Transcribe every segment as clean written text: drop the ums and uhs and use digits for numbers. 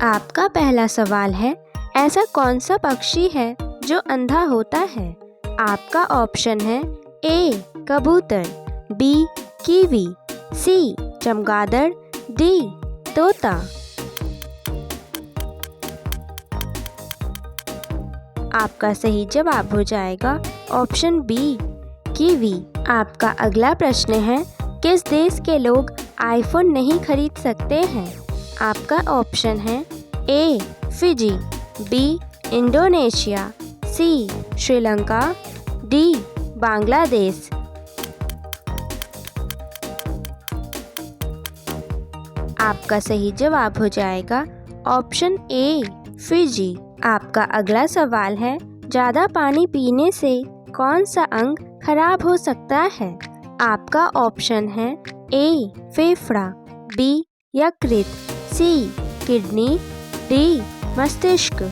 आपका पहला सवाल है, ऐसा कौन सा पक्षी है जो अंधा होता है? आपका ऑप्शन है ए कबूतर, बी कीवी, सी चमगादड़, डी तोता। आपका सही जवाब हो जाएगा ऑप्शन बी कीवी। आपका अगला प्रश्न है, किस देश के लोग आईफोन नहीं खरीद सकते हैं? आपका ऑप्शन है ए फिजी, बी इंडोनेशिया, सी श्रीलंका, डी बांग्लादेश। आपका सही जवाब हो जाएगा ऑप्शन ए फिजी। आपका अगला सवाल है, ज़्यादा पानी पीने से कौन सा अंग खराब हो सकता है? आपका ऑप्शन है ए फेफड़ा, बी यकृत, सी किडनी, डी मस्तिष्क।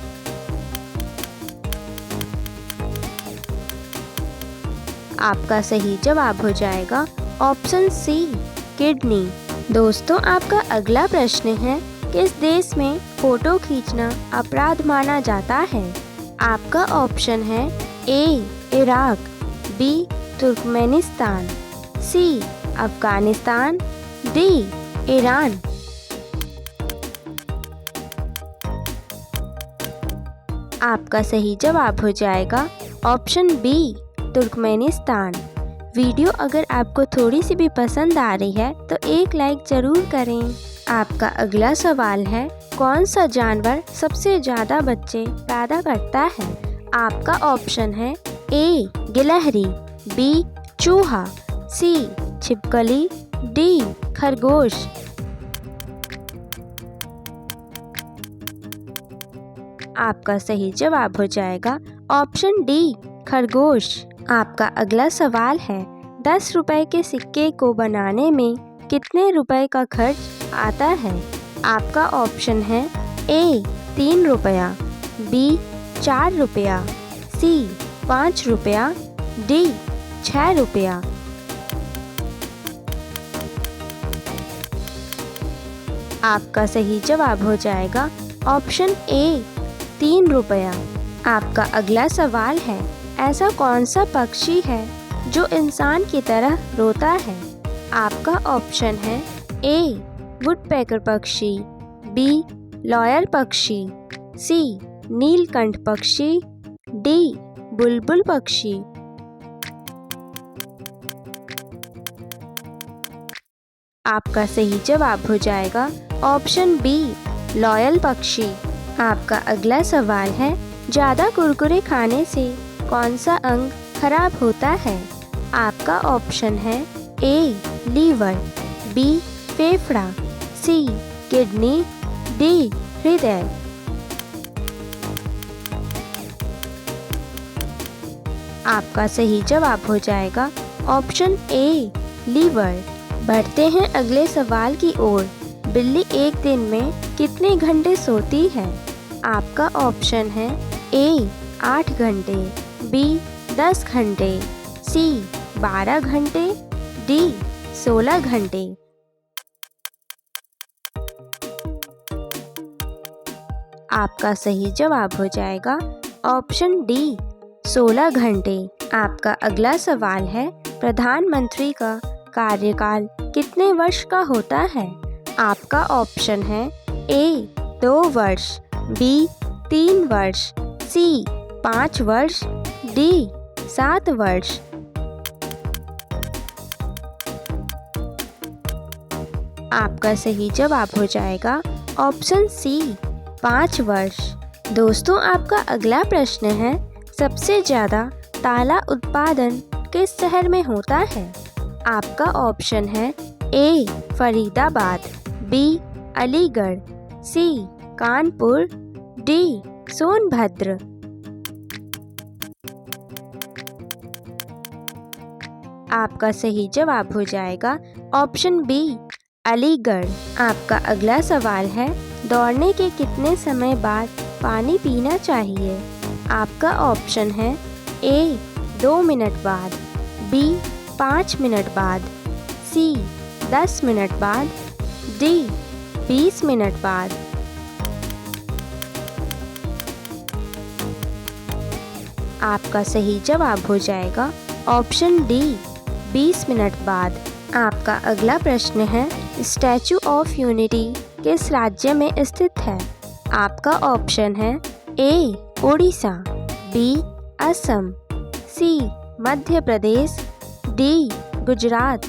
आपका सही जवाब हो जाएगा ऑप्शन सी किडनी। दोस्तों, आपका अगला प्रश्न है, किस देश में फोटो खींचना अपराध माना जाता है? आपका ऑप्शन है ए इराक, बी तुर्कमेनिस्तान, सी अफगानिस्तान, डी ईरान। आपका सही जवाब हो जाएगा ऑप्शन बी तुर्कमेनिस्तान। वीडियो अगर आपको थोड़ी सी भी पसंद आ रही है तो एक लाइक ज़रूर करें। आपका अगला सवाल है, कौन सा जानवर सबसे ज़्यादा बच्चे पैदा करता है? आपका ऑप्शन है ए गिलहरी, बी चूहा, सी छिपकली, डी खरगोश। आपका सही जवाब हो जाएगा ऑप्शन डी खरगोश। आपका अगला सवाल है, 10 रुपए के सिक्के को बनाने में कितने रुपए का खर्च आता है? आपका ऑप्शन है ए 3 रुपया, बी 4 रुपया, सी 5 रुपया, डी 6 रुपया। आपका सही जवाब हो जाएगा ऑप्शन ए 3 रुपया। आपका अगला सवाल है, ऐसा कौन सा पक्षी है जो इंसान की तरह रोता है? आपका ऑप्शन है ए वुडपेकर पक्षी, बी लॉयल पक्षी, सी नीलकंठ पक्षी, डी बुलबुल पक्षी। आपका सही जवाब हो जाएगा ऑप्शन बी लॉयल पक्षी। आपका अगला सवाल है, ज़्यादा कुरकुरे खाने से कौन सा अंग खराब होता है? आपका ऑप्शन है ए लीवर, बी फेफड़ा, सी किडनी, डी हृदय। आपका सही जवाब हो जाएगा ऑप्शन ए लीवर। बढ़ते हैं अगले सवाल की ओर। बिल्ली एक दिन में कितने घंटे सोती है? आपका ऑप्शन है ए 8 घंटे, बी 10 घंटे, सी 12 घंटे, डी 16 घंटे। आपका सही जवाब हो जाएगा ऑप्शन डी 16 घंटे। आपका अगला सवाल है, प्रधानमंत्री का कार्यकाल कितने वर्ष का होता है? आपका ऑप्शन है ए 2 वर्ष, बी 3 वर्ष, सी 5 वर्ष, डी 7 वर्ष। आपका सही जवाब हो जाएगा ऑप्शन सी 5 वर्ष। दोस्तों, आपका अगला प्रश्न है, सबसे ज़्यादा ताला उत्पादन किस शहर में होता है? आपका ऑप्शन है ए फरीदाबाद, बी अलीगढ़, सी कानपुर, डी सोनभद्र। आपका सही जवाब हो जाएगा ऑप्शन बी अलीगढ़। आपका अगला सवाल है, दौड़ने के कितने समय बाद पानी पीना चाहिए? आपका ऑप्शन है ए 2 मिनट बाद, बी 5 मिनट बाद, सी 10 मिनट बाद, डी 20 मिनट बाद। आपका सही जवाब हो जाएगा ऑप्शन डी 20 मिनट बाद। आपका अगला प्रश्न है, स्टैचू ऑफ यूनिटी किस राज्य में स्थित है? आपका ऑप्शन है ए ओडिशा, बी असम, सी मध्य प्रदेश, डी गुजरात।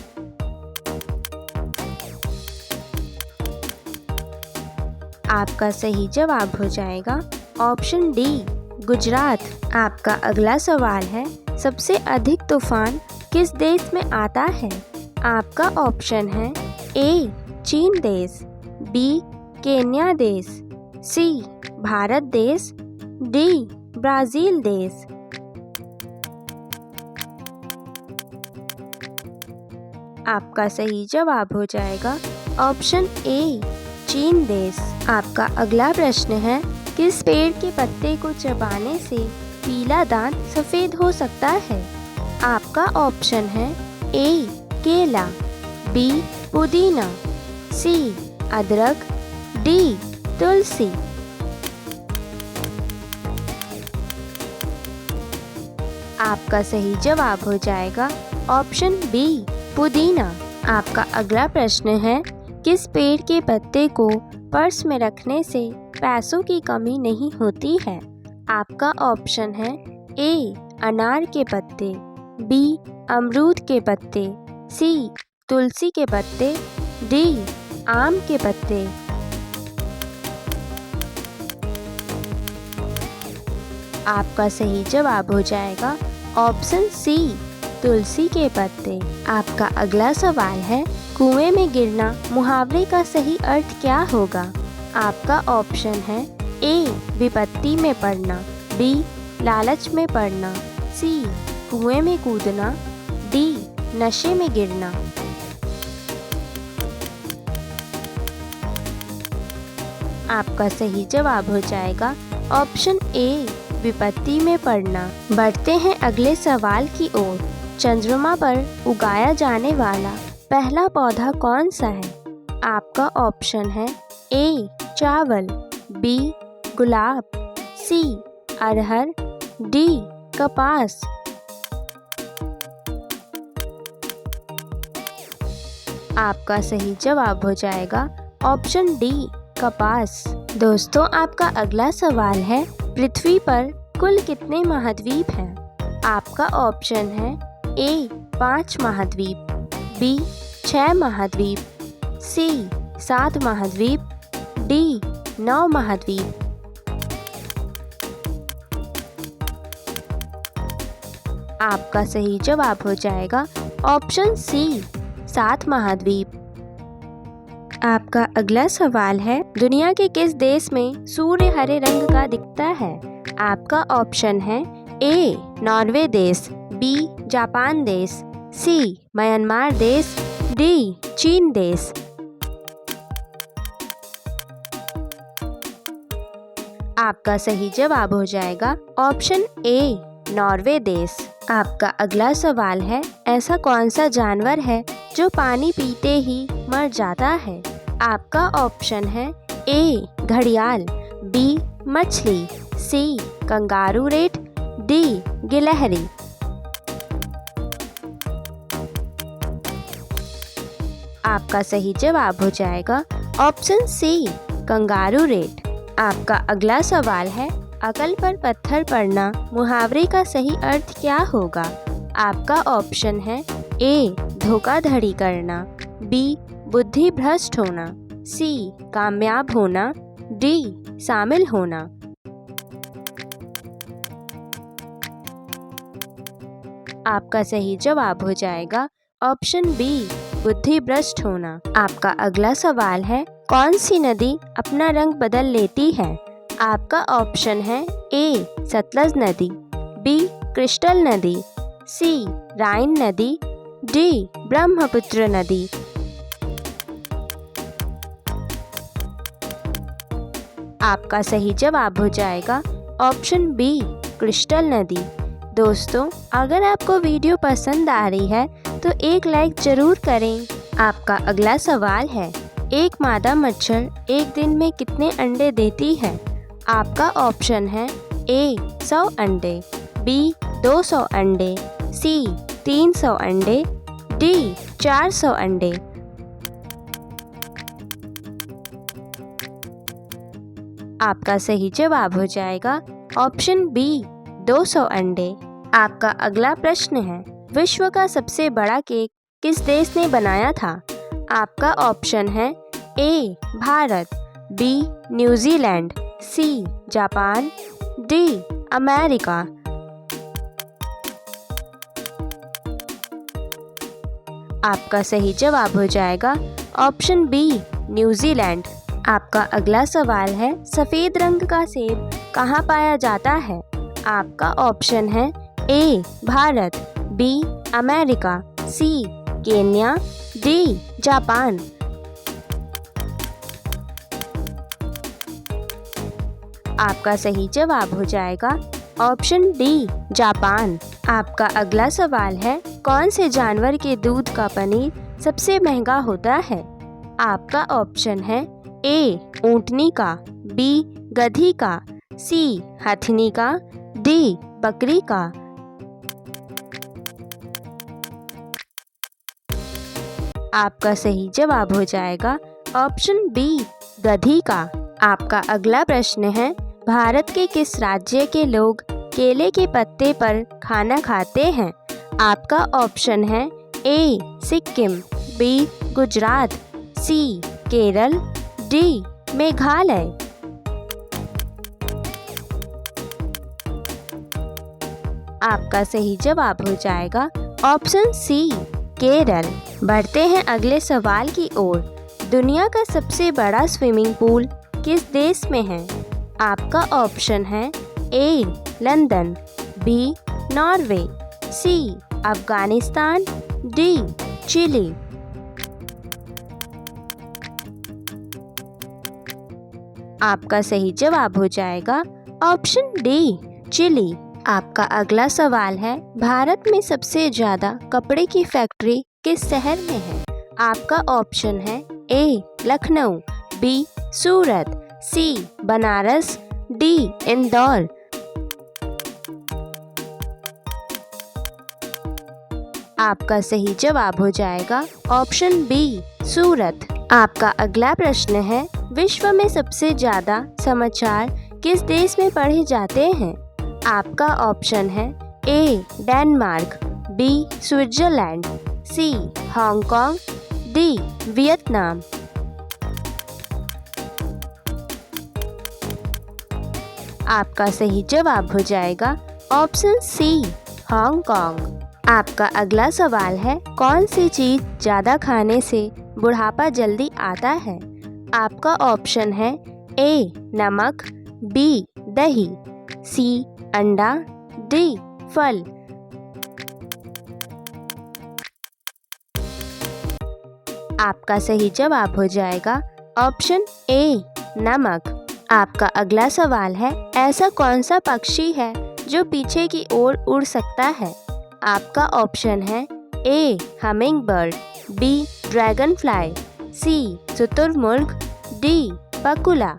आपका सही जवाब हो जाएगा ऑप्शन डी गुजरात। आपका अगला सवाल है, सबसे अधिक तूफान किस देश में आता है? आपका ऑप्शन है ए चीन देश, बी केन्या देश, सी भारत देश, डी ब्राज़ील देश। आपका सही जवाब हो जाएगा ऑप्शन ए चीन देश। आपका अगला प्रश्न है, किस पेड़ के पत्ते को चबाने से पीला दांत सफ़ेद हो सकता है? आपका ऑप्शन है ए केला, बी पुदीना, सी अदरक, डी तुलसी। आपका सही जवाब हो जाएगा ऑप्शन बी पुदीना। आपका अगला प्रश्न है, किस पेड़ के पत्ते को पर्स में रखने से पैसों की कमी नहीं होती है? आपका ऑप्शन है ए अनार के पत्ते, बी अमरूद के पत्ते, सी तुलसी के पत्ते, डी आम के पत्ते। आपका सही जवाब हो जाएगा ऑप्शन सी तुलसी के पत्ते। आपका अगला सवाल है, कुएं में गिरना मुहावरे का सही अर्थ क्या होगा? आपका ऑप्शन है ए विपत्ति में पड़ना, बी लालच में पड़ना, सी कुएं में कूदना, डी नशे में गिरना। आपका सही जवाब हो जाएगा ऑप्शन ए विपत्ति में पड़ना। बढ़ते हैं अगले सवाल की ओर। चंद्रमा पर उगाया जाने वाला पहला पौधा कौन सा है? आपका ऑप्शन है ए चावल, बी गुलाब, सी अरहर, डी कपास। आपका सही जवाब हो जाएगा ऑप्शन डी कपास। दोस्तों, आपका अगला सवाल है, पृथ्वी पर कुल कितने महाद्वीप हैं? आपका ऑप्शन है ए 5 महाद्वीप, बी 6 महाद्वीप, सी 7 महाद्वीप, डी 9 महाद्वीप। आपका सही जवाब हो जाएगा ऑप्शन सी 7 महाद्वीप। आपका अगला सवाल है, दुनिया के किस देश में सूर्य हरे रंग का दिखता है? आपका ऑप्शन है ए नॉर्वे देश, बी जापान देश, सी म्यांमार देश, डी चीन देश। आपका सही जवाब हो जाएगा ऑप्शन ए नॉर्वे देश। आपका अगला सवाल है, ऐसा कौन सा जानवर है जो पानी पीते ही मर जाता है? आपका ऑप्शन है ए घड़ियाल, बी मछली, सी कंगारू रेट, डी गिलहरी। आपका सही जवाब हो जाएगा ऑप्शन सी कंगारू रेट। आपका अगला सवाल है, अकल पर पत्थर पड़ना मुहावरे का सही अर्थ क्या होगा? आपका ऑप्शन है ए धोखाधड़ी करना, बी बुद्धि भ्रष्ट होना, सी कामयाब होना, डी शामिल होना। आपका सही जवाब हो जाएगा ऑप्शन बी बुद्धि भ्रष्ट होना। आपका अगला सवाल है, कौन सी नदी अपना रंग बदल लेती है? आपका ऑप्शन है ए सतलज नदी, बी क्रिस्टल नदी, सी राइन नदी, डी ब्रह्मपुत्र नदी। आपका सही जवाब हो जाएगा ऑप्शन बी क्रिस्टल नदी। दोस्तों, अगर आपको वीडियो पसंद आ रही है तो एक लाइक ज़रूर करें। आपका अगला सवाल है, एक मादा मच्छर एक दिन में कितने अंडे देती है? आपका ऑप्शन है ए 100 अंडे, बी 200 अंडे, सी 300 अंडे, डी 400 अंडे। आपका सही जवाब हो जाएगा ऑप्शन बी 200 अंडे। आपका अगला प्रश्न है, विश्व का सबसे बड़ा केक किस देश ने बनाया था? आपका ऑप्शन है A Bharat, B New Zealand, C Japan, D America. आपका सही जवाब हो जाएगा ऑप्शन बी न्यूजीलैंड। आपका अगला सवाल है, सफ़ेद रंग का सेब कहाँ पाया जाता है? आपका ऑप्शन है A Bharat, B America, C Kenya, D Japan. आपका सही जवाब हो जाएगा ऑप्शन डी जापान। आपका अगला सवाल है, कौन से जानवर के दूध का पनीर सबसे महंगा होता है? आपका ऑप्शन है ए ऊँटनी का, बी गधी का, सी हथनी का, डी बकरी का। आपका सही जवाब हो जाएगा ऑप्शन बी गधी का। आपका अगला प्रश्न है, भारत के किस राज्य के लोग केले के पत्ते पर खाना खाते हैं? आपका ऑप्शन है ए सिक्किम, बी गुजरात, सी केरल, डी मेघालय। आपका सही जवाब हो जाएगा ऑप्शन सी केरल। बढ़ते हैं अगले सवाल की ओर। दुनिया का सबसे बड़ा स्विमिंग पूल किस देश में है? आपका ऑप्शन है ए लंदन, बी नॉर्वे, सी अफगानिस्तान, डी चिली। आपका सही जवाब हो जाएगा ऑप्शन डी चिली। आपका अगला सवाल है, भारत में सबसे ज़्यादा कपड़े की फैक्ट्री किस शहर में है? आपका ऑप्शन है ए लखनऊ, बी सूरत, सी बनारस, डी इंदौर। आपका सही जवाब हो जाएगा ऑप्शन बी सूरत। आपका अगला प्रश्न है, विश्व में सबसे ज़्यादा समाचार किस देश में पढ़े जाते हैं? आपका ऑप्शन है ए डेनमार्क, बी स्विट्जरलैंड, सी हांगकांग, डी वियतनाम। आपका सही जवाब हो जाएगा ऑप्शन सी हांगकांग। आपका अगला सवाल है, कौन सी चीज़ ज़्यादा खाने से बुढ़ापा जल्दी आता है? आपका ऑप्शन है ए नमक, बी दही, सी अंडा, डी फल। आपका सही जवाब हो जाएगा ऑप्शन ए नमक। आपका अगला सवाल है, ऐसा कौन सा पक्षी है जो पीछे की ओर उड़ सकता है? आपका ऑप्शन है A hummingbird, B dragonfly, C शुतुरमुर्ग, डी बकुला।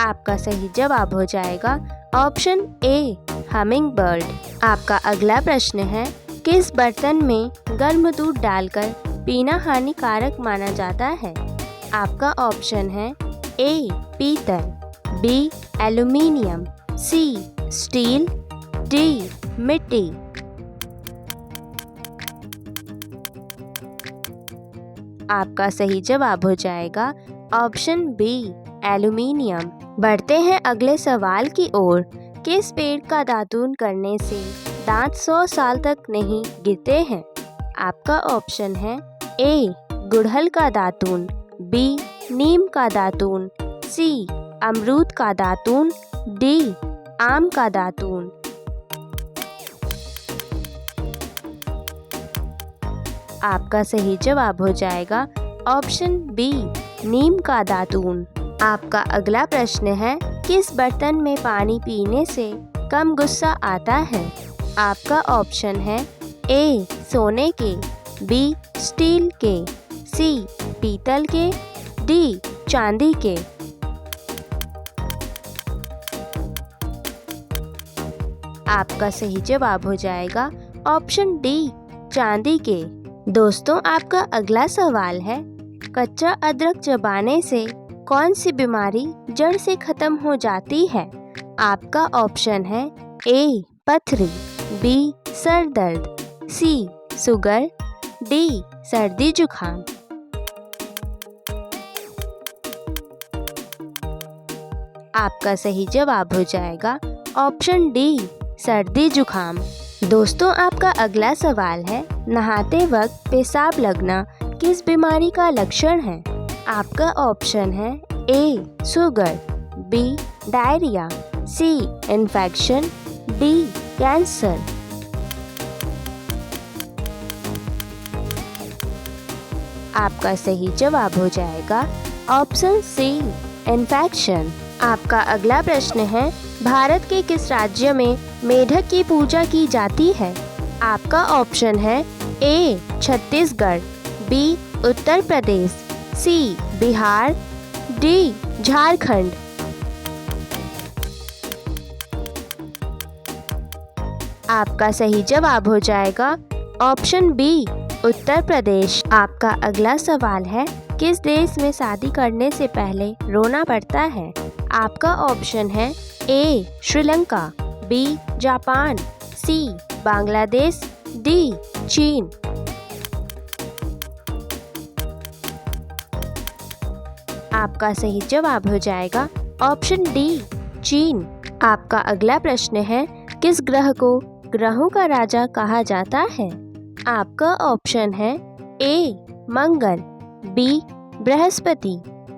आपका सही जवाब हो जाएगा ऑप्शन ए हमिंग बर्ड। आपका अगला प्रश्न है, किस बर्तन में गर्म दूध डालकर पीना हानिकारक माना जाता है? आपका ऑप्शन है ए पीतल, बी एल्युमिनियम, सी स्टील, डी मिट्टी। आपका सही जवाब हो जाएगा ऑप्शन बी एल्युमिनियम। बढ़ते हैं अगले सवाल की ओर। किस पेड़ का दातून करने से दांत 100 साल तक नहीं गिरते हैं? आपका ऑप्शन है ए गुड़हल का दातून, बी नीम का दातून, सी अमरूद का दातून, डी आम का दातून। आपका सही जवाब हो जाएगा ऑप्शन बी नीम का दातून। आपका अगला प्रश्न है, किस बर्तन में पानी पीने से कम गुस्सा आता है? आपका ऑप्शन है ए सोने के, बी स्टील के, सी पीतल के, डी चांदी के। आपका सही जवाब हो जाएगा ऑप्शन डी, चांदी के। दोस्तों, आपका अगला सवाल है, कच्चा अदरक चबाने से कौन सी बीमारी जड़ से खत्म हो जाती है? आपका ऑप्शन है ए, पथरी, बी, सर दर्द, सी, शुगर, डी, सर्दी जुखाम। आपका सही जवाब हो जाएगा ऑप्शन डी, सर्दी जुखाम। दोस्तों, आपका अगला सवाल है, नहाते वक्त पेशाब लगना किस बीमारी का लक्षण है? आपका ऑप्शन है ए, शुगर, बी, डायरिया, सी, इन्फेक्शन, डी, कैंसर। आपका सही जवाब हो जाएगा ऑप्शन सी, इन्फेक्शन। आपका अगला प्रश्न है, भारत के किस राज्य में मेढक की पूजा की जाती है? आपका ऑप्शन है ए, छत्तीसगढ़, बी, उत्तर प्रदेश, सी, बिहार, डी, झारखंड। आपका सही जवाब हो जाएगा ऑप्शन बी, उत्तर प्रदेश। आपका अगला सवाल है, किस देश में शादी करने से पहले रोना पड़ता है? आपका ऑप्शन है ए, श्रीलंका, बी, जापान, सी, बांग्लादेश, डी, चीन। आपका सही जवाब हो जाएगा ऑप्शन डी, चीन। आपका अगला प्रश्न है, किस ग्रह को ग्रहों का राजा कहा जाता है? आपका ऑप्शन है ए, मंगल, बी, बृहस्पति,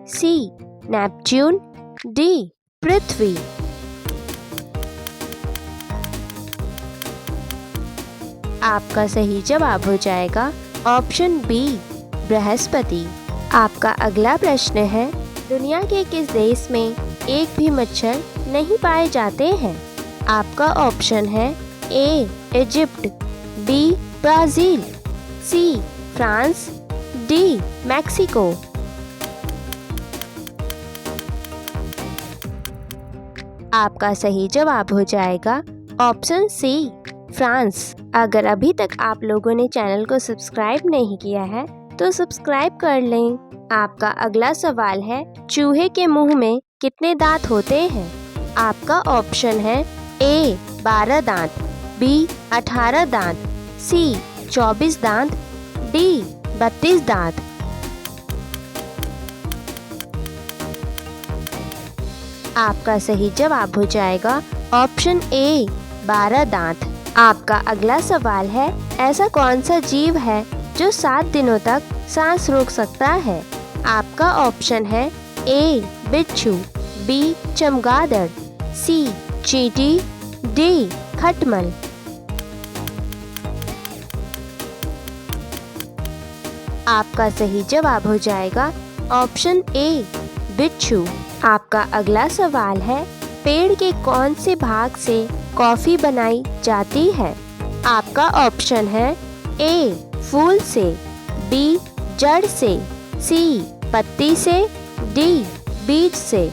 सी, नेपच्यून, डी, पृथ्वी। आपका सही जवाब हो जाएगा ऑप्शन बी, बृहस्पति। आपका अगला प्रश्न है, दुनिया के किस देश में एक भी मच्छर नहीं पाए जाते हैं? आपका ऑप्शन है ए, इजिप्ट, बी, ब्राज़ील, सी, फ्रांस, डी, मैक्सिको। आपका सही जवाब हो जाएगा ऑप्शन सी, फ्रांस। अगर अभी तक आप लोगों ने चैनल को सब्सक्राइब नहीं किया है तो सब्सक्राइब कर लें। आपका अगला सवाल है, चूहे के मुंह में कितने दांत होते हैं? आपका ऑप्शन है ए, 12 दांत, बी, 18 दांत, सी, 24 दांत, डी, 32 दांत। आपका सही जवाब हो जाएगा ऑप्शन ए, 12 दांत। आपका अगला सवाल है, ऐसा कौन सा जीव है जो 7 दिनों तक सांस रोक सकता है? आपका ऑप्शन है ए, बिच्छू, बी, चमगादड़, सी, चींटी, डी, खटमल। आपका सही जवाब हो जाएगा ऑप्शन ए, बिच्छू। आपका अगला सवाल है, पेड़ के कौन से भाग से कॉफी बनाई जाती है? आपका ऑप्शन है ए, फूल से, बी, जड़ से, सी, पत्ती से, डी, बीज से।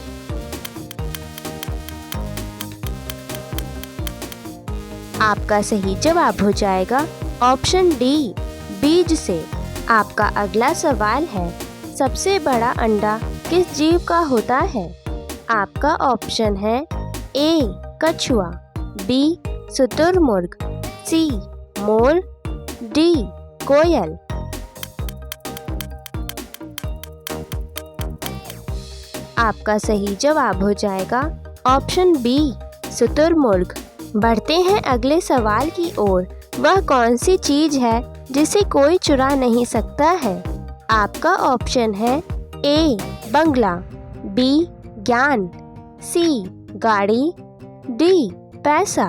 आपका सही जवाब हो जाएगा ऑप्शन डी, बीज से। आपका अगला सवाल है, सबसे बड़ा अंडा किस जीव का होता है? आपका ऑप्शन है ए, कछुआ, बी, शुतुरमुर्ग, सी, मोर, डी, कोयल। आपका सही जवाब हो जाएगा ऑप्शन बी, शुतुरमुर्ग। बढ़ते हैं अगले सवाल की ओर। वह कौन सी चीज है जिसे कोई चुरा नहीं सकता है? आपका ऑप्शन है ए, बंगला, बी, ज्ञान, सी, गाड़ी, डी, पैसा।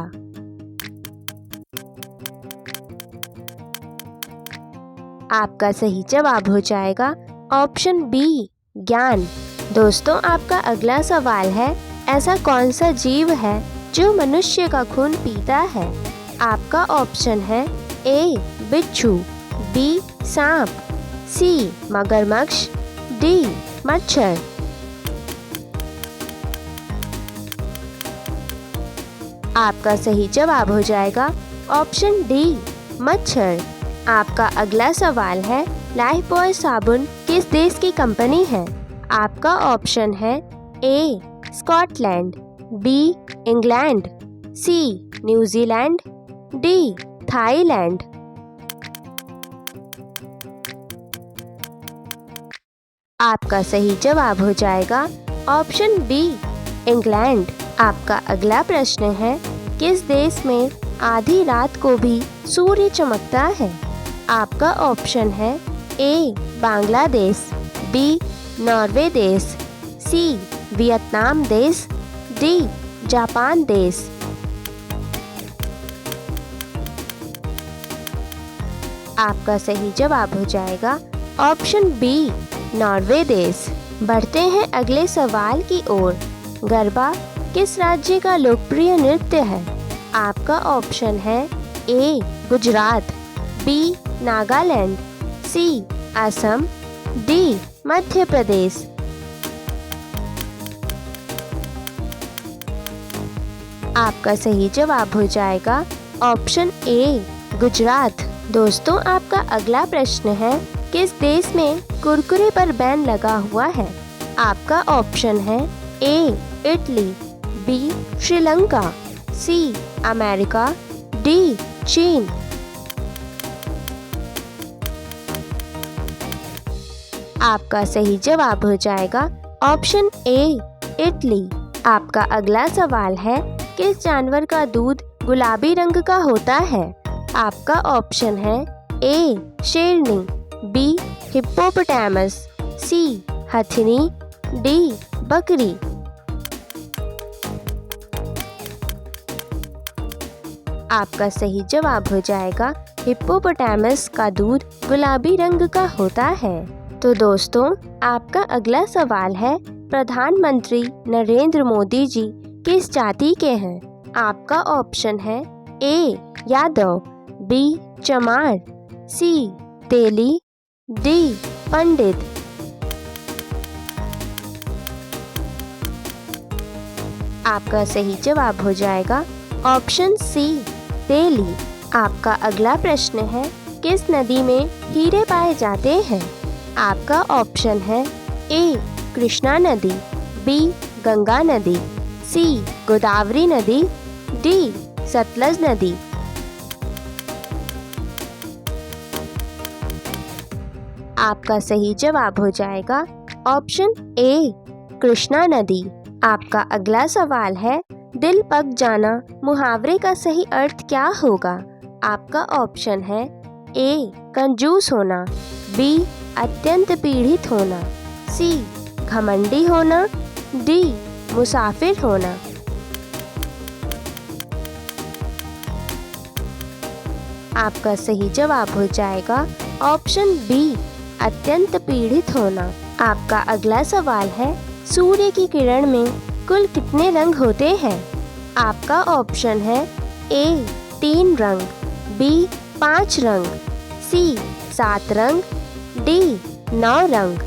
आपका सही जवाब हो जाएगा ऑप्शन बी, ज्ञान। दोस्तों, आपका अगला सवाल है, ऐसा कौन सा जीव है जो मनुष्य का खून पीता है? आपका ऑप्शन है ए, बिच्छू, बी, सांप, सी, मगरमच्छ, डी, मच्छर। आपका सही जवाब हो जाएगा ऑप्शन डी, मच्छर। आपका अगला सवाल है, लाइफबॉय साबुन किस देश की कंपनी है? आपका ऑप्शन है ए, स्कॉटलैंड, बी, इंग्लैंड, सी, न्यूजीलैंड, डी, थाईलैंड। आपका सही जवाब हो जाएगा ऑप्शन बी, इंग्लैंड। आपका अगला प्रश्न है, किस देश में आधी रात को भी सूर्य चमकता है? आपका ऑप्शन है ए, बांग्लादेश, बी, नॉर्वे देश, सी, वियतनाम देश, डी, जापान देश। आपका सही जवाब हो जाएगा ऑप्शन बी, नॉर्वे देश। बढ़ते हैं अगले सवाल की ओर। गरबा किस राज्य का लोकप्रिय नृत्य है? आपका ऑप्शन है ए, गुजरात, बी, नागालैंड, सी, असम, डी, मध्य प्रदेश। आपका सही जवाब हो जाएगा ऑप्शन ए, गुजरात। दोस्तों, आपका अगला प्रश्न है, किस देश में कुरकुरे पर बैन लगा हुआ है? आपका ऑप्शन है ए, इटली, बी, श्रीलंका, सी, अमेरिका, डी, चीन। आपका सही जवाब हो जाएगा ऑप्शन ए, इटली। आपका अगला सवाल है, किस जानवर का दूध गुलाबी रंग का होता है? आपका ऑप्शन है ए, शेरनी, बी, हिप्पोपोटामस, सी, हथिनी, डी, बकरी। आपका सही जवाब हो जाएगा हिप्पोपोटामस का दूध गुलाबी रंग का होता है। तो दोस्तों, आपका अगला सवाल है, प्रधानमंत्री नरेंद्र मोदी जी किस जाति के हैं? आपका ऑप्शन है ए, यादव, बी, चमार, सी, तेली, डी, पंडित। आपका सही जवाब हो जाएगा ऑप्शन सी, तेली। आपका अगला प्रश्न है, किस नदी में हीरे पाए जाते हैं? आपका ऑप्शन है ए, कृष्णा नदी, बी, गंगा नदी, सी, गोदावरी नदी, डी, सतलज नदी। आपका सही जवाब हो जाएगा ऑप्शन ए, कृष्णा नदी। आपका अगला सवाल है, दिल पक जाना मुहावरे का सही अर्थ क्या होगा? आपका ऑप्शन है ए, कंजूस होना, बी, अत्यंत पीड़ित होना, सी, घमंडी होना, डी, मुसाफिर होना। आपका सही जवाब हो जाएगा ऑप्शन बी, अत्यंत पीड़ित होना। आपका अगला सवाल है, सूर्य की किरण में कुल कितने रंग होते हैं? आपका ऑप्शन है ए, 3 रंग, बी, 5 रंग, सी, 7 रंग, डी, 9 रंग।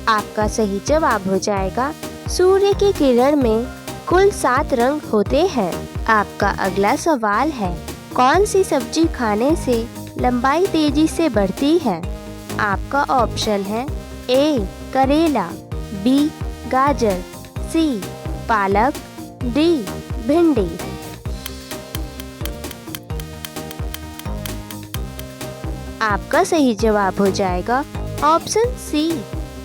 आपका सही जवाब हो जाएगा सूर्य की किरण में कुल 7 रंग होते हैं। आपका अगला सवाल है, कौन सी सब्जी खाने से लंबाई तेजी से बढ़ती है? आपका ऑप्शन है ए, करेला, बी, गाजर, सी, पालक, डी, भिंडी। आपका सही जवाब हो जाएगा ऑप्शन सी,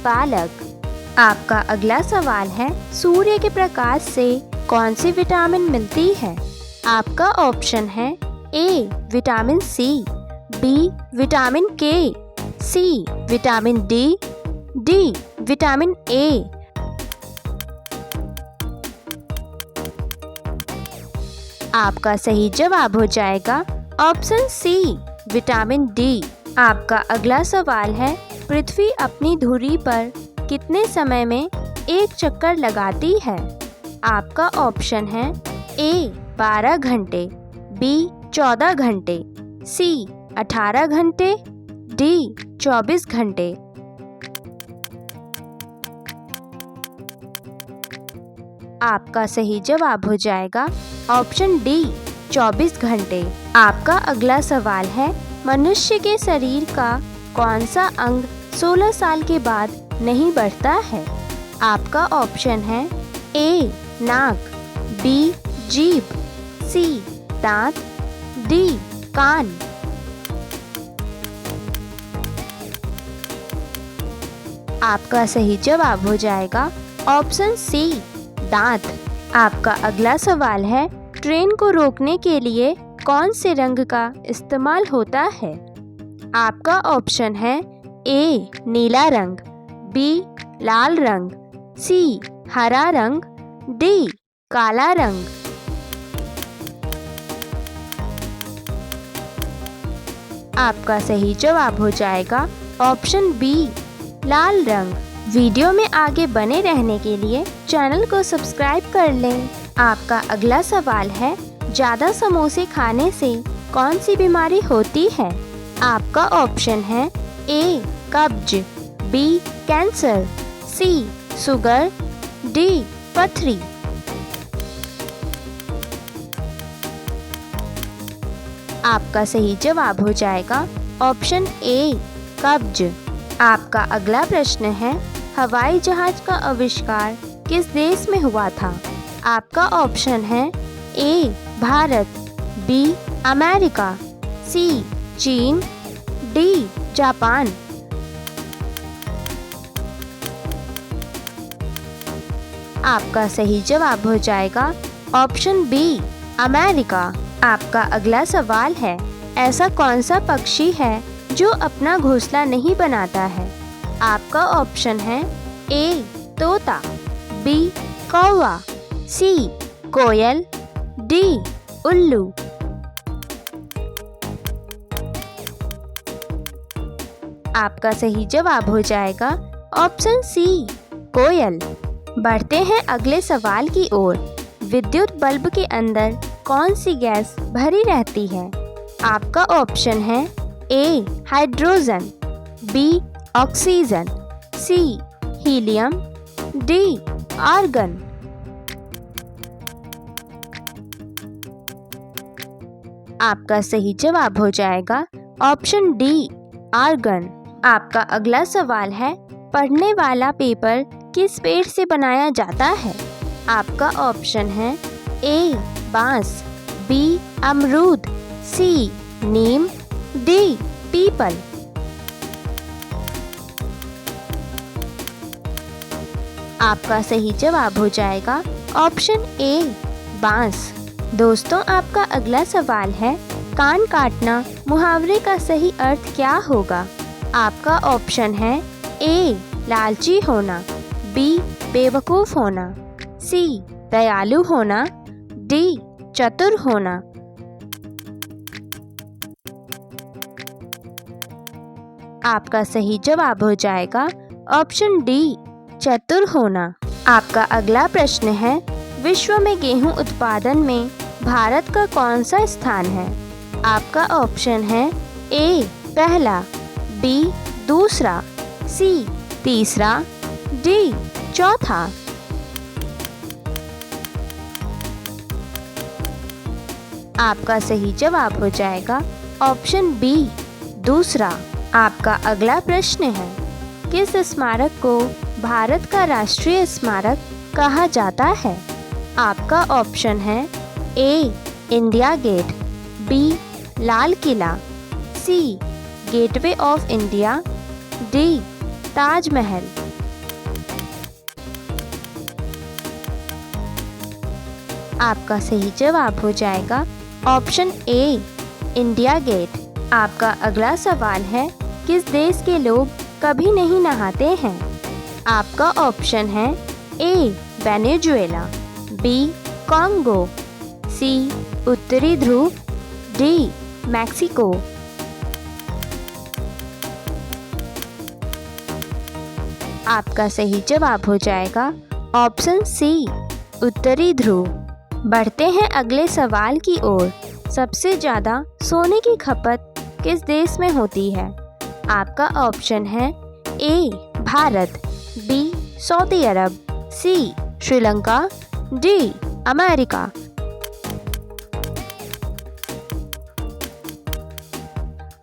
पालक। आपका अगला सवाल है, सूर्य के प्रकाश से कौन सी विटामिन मिलती है? आपका ऑप्शन है A, vitamin C, B, vitamin K, C, vitamin D, D, vitamin A. आपका सही जवाब हो जाएगा ऑप्शन सी, विटामिन डी। आपका अगला सवाल है, पृथ्वी अपनी धुरी पर कितने समय में एक चक्कर लगाती है? आपका ऑप्शन है ए, 12 घंटे, बी, 14 घंटे, सी, 18 घंटे, डी, 24 घंटे। आपका सही जवाब हो जाएगा ऑप्शन डी 24 घंटे। आपका अगला सवाल है, मनुष्य के शरीर का कौन सा अंग 16 साल के बाद नहीं बढ़ता है? आपका ऑप्शन है ए नाक, बी जीभ, सी दांत, डी कान। आपका सही जवाब हो जाएगा ऑप्शन सी दांत। आपका अगला सवाल है, ट्रेन को रोकने के लिए कौन से रंग का इस्तेमाल होता है? आपका ऑप्शन है ए नीला रंग, बी लाल रंग, सी हरा रंग, डी काला रंग। आपका सही जवाब हो जाएगा ऑप्शन बी लाल रंग। वीडियो में आगे बने रहने के लिए चैनल को सब्सक्राइब कर लें। आपका अगला सवाल है, ज़्यादा समोसे खाने से कौन सी बीमारी होती है? आपका ऑप्शन है ए कब्ज, बी कैंसर, सी शुगर, डी पथरी। आपका सही जवाब हो जाएगा ऑप्शन ए कब्ज। आपका अगला प्रश्न है, हवाई जहाज का आविष्कार किस देश में हुआ था? आपका ऑप्शन है ए भारत, बी अमेरिका, सी चीन, डी जापान। आपका सही जवाब हो जाएगा ऑप्शन बी अमेरिका। आपका अगला सवाल है, ऐसा कौन सा पक्षी है जो अपना घोंसला नहीं बनाता है? आपका ऑप्शन है ए तोता, बी कौवा, सी कोयल, डी उल्लू। आपका सही जवाब हो जाएगा ऑप्शन सी कोयल। बढ़ते हैं अगले सवाल की ओर। विद्युत बल्ब के अंदर कौन सी गैस भरी रहती है? आपका ऑप्शन है ए हाइड्रोजन, बी ऑक्सीजन, सी हीलियम, डी आर्गन। आपका सही जवाब हो जाएगा ऑप्शन डी आर्गन। आपका अगला सवाल है, पढ़ने वाला पेपर किस पेड़ से बनाया जाता है? आपका ऑप्शन है ए बांस, बी अमरूद, सी नीम, डी पीपल। आपका सही जवाब हो जाएगा ऑप्शन ए बांस। दोस्तों, आपका अगला सवाल है, कान काटना मुहावरे का सही अर्थ क्या होगा? आपका ऑप्शन है ए लालची होना, बी बेवकूफ़ होना, सी दयालु होना, डी चतुर होना। आपका सही जवाब हो जाएगा ऑप्शन डी चतुर होना। आपका अगला प्रश्न है, विश्व में गेहूं उत्पादन में भारत का कौन सा स्थान है? आपका ऑप्शन है ए पहला, बी दूसरा, सी तीसरा, डी चौथा। आपका सही जवाब हो जाएगा ऑप्शन बी दूसरा। आपका अगला प्रश्न है, किस स्मारक को भारत का राष्ट्रीय स्मारक कहा जाता है? आपका ऑप्शन है A India Gate, B Lal Qila, C Gateway of India, D Taj Mahal. आपका सही जवाब हो जाएगा ऑप्शन ए इंडिया गेट। आपका अगला सवाल है, किस देश के लोग कभी नहीं नहाते हैं? आपका ऑप्शन है ए वेनेजुएला, बी कॉन्गो, सी उत्तरी ध्रुव, डी मैक्सिको। आपका सही जवाब हो जाएगा ऑप्शन सी उत्तरी ध्रुव। बढ़ते हैं अगले सवाल की ओर। सबसे ज़्यादा सोने की खपत किस देश में होती है? आपका ऑप्शन है A Bharat, B Saudi Arab, C Sri Lanka, D America.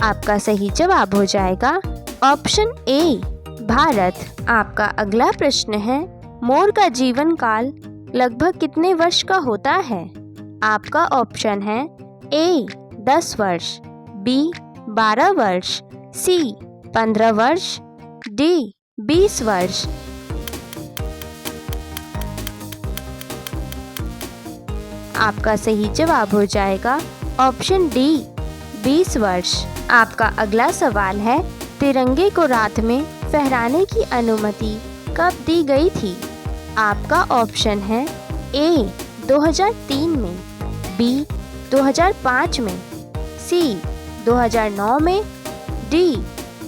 आपका सही जवाब हो जाएगा ऑप्शन ए भारत। आपका अगला प्रश्न है, मोर का जीवन काल लगभग कितने वर्ष का होता है? आपका ऑप्शन है ए 10 वर्ष, बी 12 वर्ष, सी 15 वर्ष, डी 20 वर्ष। आपका सही जवाब हो जाएगा ऑप्शन डी 20 वर्ष। आपका अगला सवाल है, तिरंगे को रात में फहराने की अनुमति कब दी गई थी? आपका ऑप्शन है ए 2003 में, बी 2005 में, सी 2009 में, डी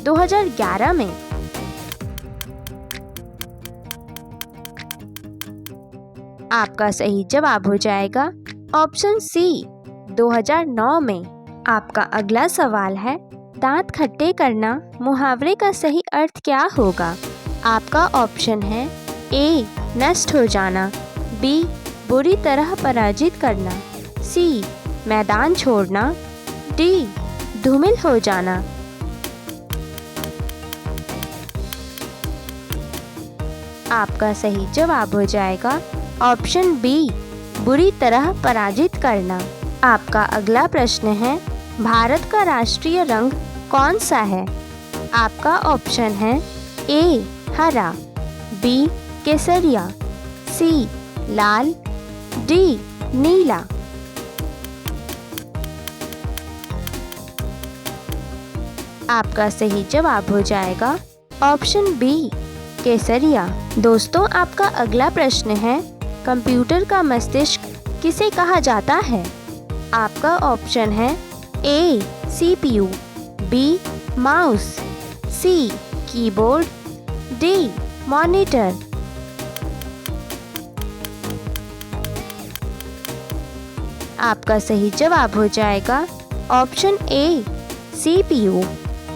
2011 में। आपका सही जवाब हो जाएगा ऑप्शन सी 2009 में। आपका अगला सवाल है, दांत खट्टे करना मुहावरे का सही अर्थ क्या होगा? आपका ऑप्शन है ए नष्ट हो जाना, बी बुरी तरह पराजित करना, सी मैदान छोड़ना, डी धूमिल हो जाना। आपका सही जवाब हो जाएगा ऑप्शन बी बुरी तरह पराजित करना। आपका अगला प्रश्न है, भारत का राष्ट्रीय रंग कौन सा है? आपका ऑप्शन है ए हरा, बी केसरिया, सी लाल, डी नीला। आपका सही जवाब हो जाएगा ऑप्शन बी केसरिया। दोस्तों, आपका अगला प्रश्न है, कंप्यूटर का मस्तिष्क किसे कहा जाता है? आपका ऑप्शन है ए सीपीयू, बी माउस, सी कीबोर्ड, डी मॉनिटर। आपका सही जवाब हो जाएगा ऑप्शन ए सीपीयू।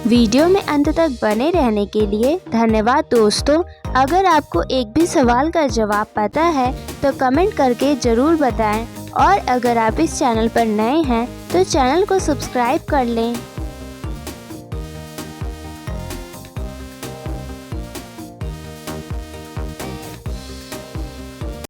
वीडियो में अंत तक बने रहने के लिए धन्यवाद दोस्तों। अगर आपको एक भी सवाल का जवाब पता है तो कमेंट करके ज़रूर बताएं, और अगर आप इस चैनल पर नए हैं तो चैनल को सब्सक्राइब कर लें।